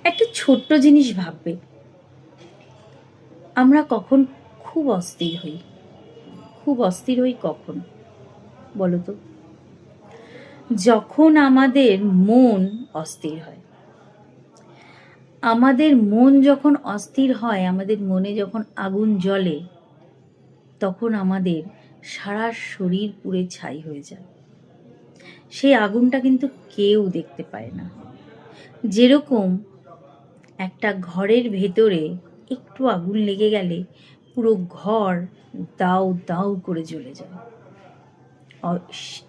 একটা ছোট্ট জিনিস ভাববে, আমরা কখন খুব অস্থির হই? খুব অস্থির হই কখন বলো তো? যখন আমাদের মন অস্থির হয়। আমাদের মন যখন অস্থির হয়, আমাদের মনে যখন আগুন জ্বলে, তখন আমাদের সারা শরীর পুড়ে ছাই হয়ে যায়। সেই আগুনটা কিন্তু কেউ দেখতে পায় না। যেরকম একটা ঘরের ভেতরে একটু আগুন লেগে গেলে পুরো ঘর দাউ দাউ করে জ্বলে যায়,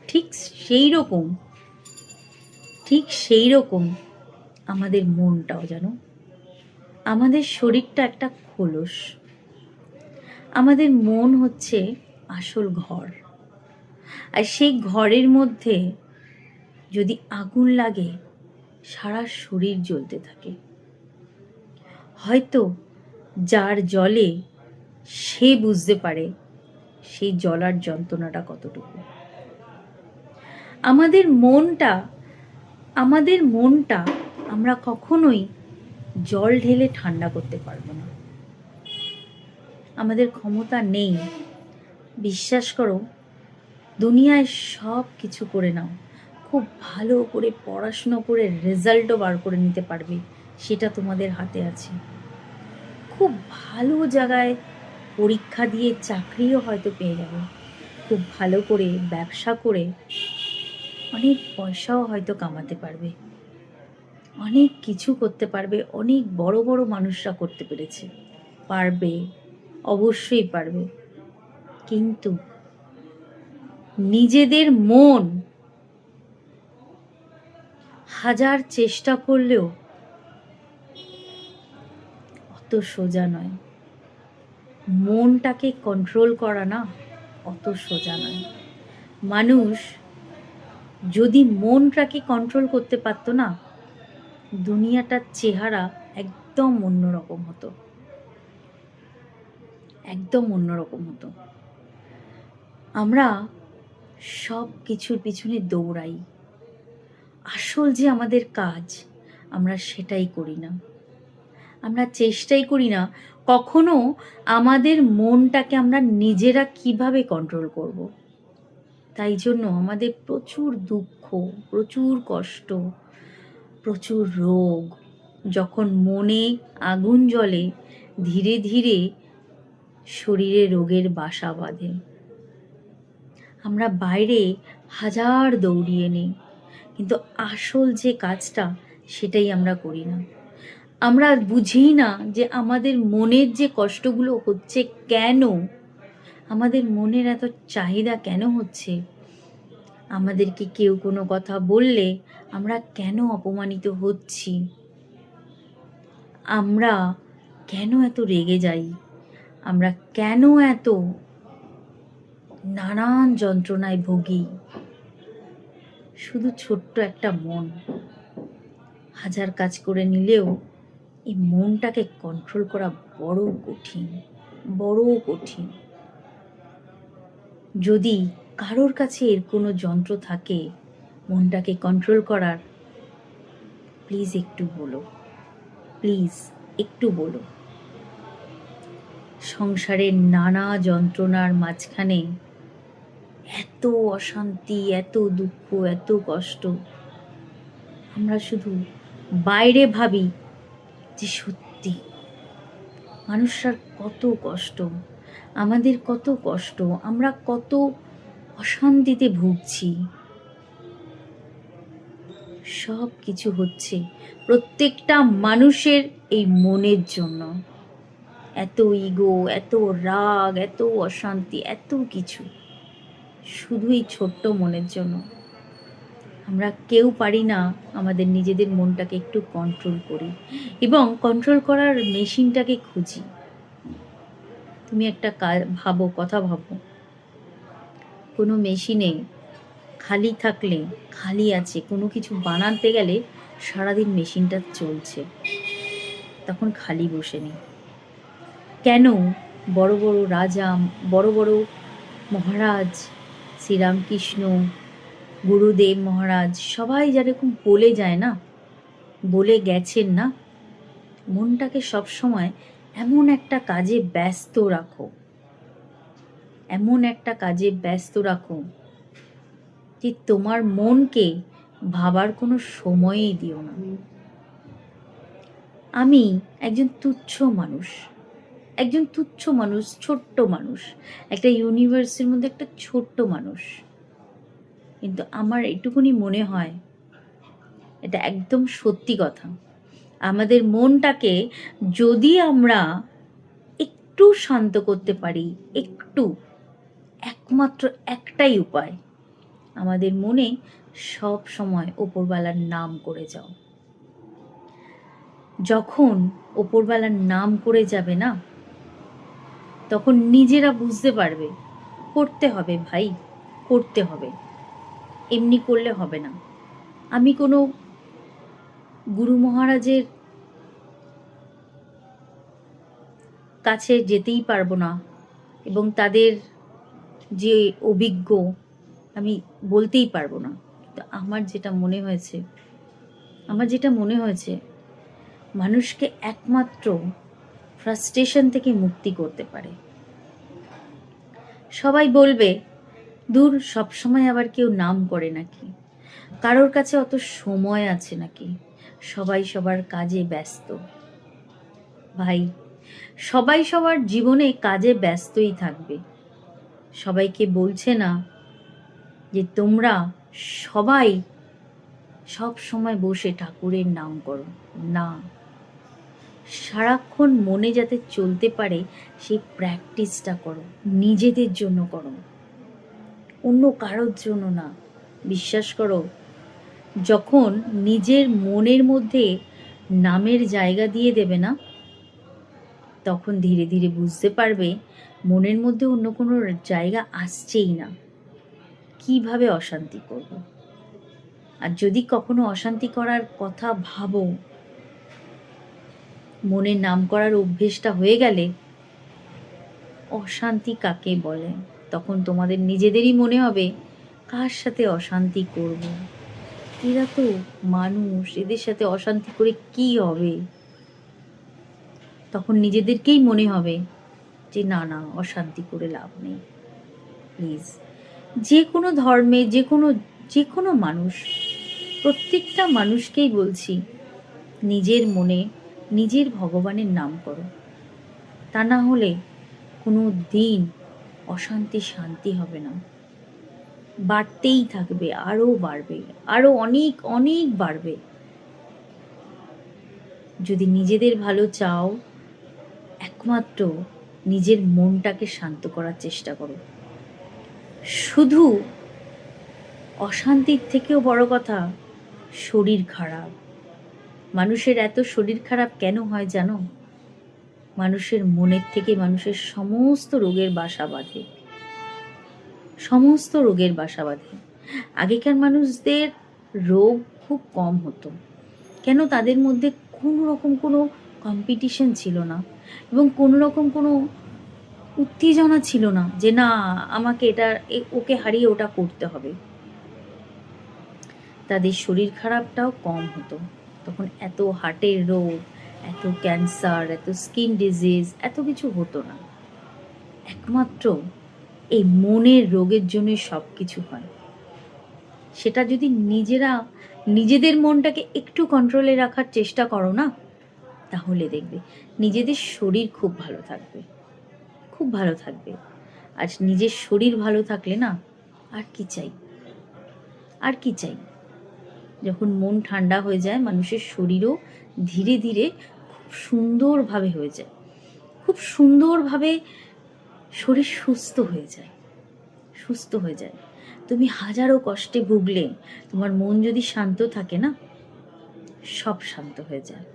ঠিক সেই রকম আমাদের মনটাও, জানো, আমাদের শরীরটা একটা খোলস, আমাদের মন হচ্ছে আসল ঘর। আর সেই ঘরের মধ্যে যদি আগুন লাগে, সারা শরীর জ্বলতে থাকে। হয়তো যার জলে সে বুঝতে পারে সেই জ্বলার যন্ত্রণাটা কতটুকু। আমাদের মনটা আমরা কখনোই জল ঢেলে ঠান্ডা করতে পারবো না, আমাদের ক্ষমতা নেই। বিশ্বাস করো, দুনিয়ায় সব কিছু করে নাও, খুব ভালো করে পড়াশুনো করে রেজাল্টও বার করে নিতে পারবে, সেটা তোমাদের হাতে আছে। খুব ভালো জায়গায় পরীক্ষা দিয়ে চাকরিও হয়তো পেয়ে যাবে, খুব ভালো করে ব্যবসা করে অনেক পয়সাও হয়তো কামাতে পারবে, অনেক কিছু করতে পারবে। অনেক বড় বড় মানুষরা করতে পেরেছে, পারবে, অবশ্যই পারবে। কিন্তু নিজেদের মন হাজার চেষ্টা করলেও অত সোজা নয়। মনটাকে কন্ট্রোল করা না অত সোজা নয়। মানুষ যদি মনটাকে কন্ট্রোল করতে পারতো না, দুনিয়াটার চেহারা একদম অন্যরকম হতো, একদম অন্যরকম হতো। আমরা সব কিছুর পিছনে দৌড়াই, আসল যে আমাদের কাজ আমরা সেটাই করি না। আমরা চেষ্টাই করি না কখনো আমাদের মনটাকে আমরা নিজেরা কিভাবে কন্ট্রোল করব। তাই জন্য আমাদের প্রচুর দুঃখ, প্রচুর কষ্ট, প্রচুর রোগ। যখন মনে আগুন জ্বলে, ধীরে ধীরে শরীরে রোগের বাসা বাঁধে। আমরা বাইরে হাজার দৌড়িয়ে নিই, কিন্তু আসল যে কাজটা সেটাই আমরা করি না। আমরা বুঝি না যে আমাদের মনের যে কষ্টগুলো হচ্ছে কেন, আমাদের মনের এত চাহিদা কেন হচ্ছে, আমাদেরকে কেউ কোনো কথা বললে আমরা কেন অপমানিত হচ্ছি, আমরা কেন এত রেগে যাই, আমরা কেন এত নানান যন্ত্রণায় ভুগি। শুধু ছোট্ট একটা মন হাজার কাজ করে নিলেও এই মনটাকে কন্ট্রোল করা বড় কঠিন, বড় কঠিন। যদি কারোর কাছে এর কোনো যন্ত্র থাকে মনটাকে কন্ট্রোল করার, প্লিজ একটু বলো, প্লিজ একটু বলো। সংসারের নানা যন্ত্রণার মাঝখানে এত অশান্তি, এত দুঃখ, এত কষ্ট, আমরা শুধু বাইরে ভাবি যে সত্যি মানুষটার কত কষ্ট, আমাদের কত কষ্ট, আমরা কত অশান্তিতে ভুগছি। সব কিছু হচ্ছে প্রত্যেকটা মানুষের এই মনের জন্য। এত ইগো, এত রাগ, এত অশান্তি, এত কিছু শুধু এই ছোট্ট মনের জন্য। আমরা কেউ পারি না আমাদের নিজেদের মনটাকে একটু কন্ট্রোল করি, এবং কন্ট্রোল করার মেশিনটাকে খুঁজি। তুমি একটা কথা ভাবো, কোনো মেশিনে খালি থাকলে, খালি আছে, কোনো কিছু বানাতে গেলে সারাদিন মেশিনটা চলছে, তখন খালি বসে নেই কেন? বড় বড় রাজা, বড় বড় মহারাজ, শ্রীরামকৃষ্ণ, গুরুদেব মহারাজ, সবাই যেরকম বলে যায় না, বলে গেছেন না, মনটাকে সবসময় এমন একটা কাজে ব্যস্ত রাখো, এমন একটা কাজে ব্যস্ত রাখো যে তোমার মনকে ভাবার কোনো সময়ই দিও না। আমি একজন তুচ্ছ মানুষ, একজন তুচ্ছ মানুষ, ছোট্ট মানুষ, একটা ইউনিভার্সের মধ্যে একটা ছোট্ট মানুষ, কিন্তু আমার এটুকুনি মনে হয়, এটা একদম সত্যি কথা, আমাদের মনটাকে যদি আমরা একটু শান্ত করতে পারি, একটু, একমাত্র একটাই উপায়, আমাদের মনে সব সময় ওপরওয়ালার নাম করে যাও। যখন ওপরওয়ালার নাম করে যাবে না, তখন নিজেরা বুঝতে পারবে করতে হবে ভাই, করতে হবে, এমনি করলে হবে না। আমি কোনো গুরু মহারাজের কাছে যেতেই পারবো না এবং তাদের যে অভিজ্ঞ আমি বলতেই পারবো না, কিন্তু আমার যেটা মনে হয়েছে মানুষকে একমাত্র ফ্রাস্ট্রেশন থেকে মুক্তি করতে পারে। সবাই বলবে দূর, সবসময় আবার কেউ নাম করে নাকি, কারোর কাছে অত সময় আছে নাকি, সবাই সবার কাজে ব্যস্ত। ভাই, সবাই সবার জীবনে কাজে ব্যস্তই থাকবে, সবাইকে বলছে না যে তোমরা সবাই সব সময় বসে ঠাকুরের নাম করো, না, সারাক্ষণ মনে যাতে চলতে পারে সেই প্র্যাকটিসটা করো, নিজেদের জন্য করো, অন্য কারোর জন্য না। বিশ্বাস করো, যখন নিজের মনের মধ্যে নামের জায়গা দিয়ে দেবে না, তখন ধীরে ধীরে বুঝতে পারবে মনের মধ্যে অন্য কোনো জায়গা আসছেই না, কিভাবে অশান্তি করব। আর যদি কখনো অশান্তি করার কথা ভাবো, মনের নাম করার অভ্যেসটা হয়ে গেলে অশান্তি কাকে বলে তখন তোমাদের নিজেদেরই মনে হবে কার সাথে অশান্তি করব, এরা তো মানুষ, এদের সাথে অশান্তি করে কি হবে। তখন নিজেদেরকেই মনে হবে যে না না, অশান্তি করে লাভ নেই। প্লিজ, যে কোনো ধর্মে, যে কোনো মানুষ, প্রত্যেকটা মানুষকেই বলছি, নিজের মনে নিজের ভগবানের নাম করো, তা না হলে কোনো দিন অশান্তি শান্তি হবে না, বাড়তেই থাকবে, আরও বাড়বে, আরও অনেক অনেক বাড়বে। যদি নিজেদের ভালো চাও, একমাত্র নিজের মনটাকে শান্ত করার চেষ্টা করো। শুধু অশান্তির থেকেও বড় কথা শরীর খারাপ। মানুষের এত শরীর খারাপ কেন হয় জানো? মানুষের মনের থেকে মানুষের সমস্ত রোগের বাসা বাঁধে, সমস্ত রোগের বাসা বাঁধে। আগেকার মানুষদের রোগ খুব কম হতো, কেন? তাদের মধ্যে কোনো রকম কোনো কম্পিটিশন ছিল না এবং কোনো রকম কোনো উত্তেজনা ছিল না যে না আমাকে এটা ওকে হারিয়ে ওটা করতে হবে। তাদের শরীর খারাপটাও কম হতো, তখন এত হার্টের রোগ, এত ক্যান্সার, এত স্কিন ডিজিজ, এত কিছু হতো না। একমাত্র এই মনের রোগের জন্যই সব কিছু হয়। সেটা যদি নিজেদের মনটাকে একটু কন্ট্রোলে রাখার চেষ্টা করো না, তাহলে দেখবে নিজেদের শরীর খুব ভালো থাকবে, খুব ভালো থাকবে। আজ নিজের শরীর ভালো থাকলে না, আর কি চাই, আর কি চাই। যখন মন ঠান্ডা হয়ে যায়, মানুষের শরীরও ধীরে ধীরে খুব সুন্দরভাবে হয়ে যায়, খুব সুন্দরভাবে শরীর সুস্থ হয়ে যায়, সুস্থ হয়ে যায়। তুমি হাজারো কষ্টে ভুগলে তোমার মন যদি শান্ত থাকে না, সব শান্ত হয়ে যায়।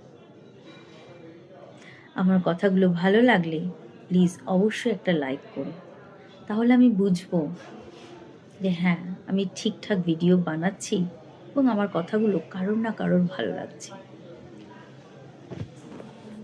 আমার কথাগুলো ভালো লাগলে প্লিজ অবশ্যই একটা লাইক করো, তাহলে আমি বুঝবো যে হ্যাঁ, আমি ঠিকঠাক ভিডিও বানাচ্ছি এবং আমার কথাগুলো কারোর না কারোর ভালো লাগছে।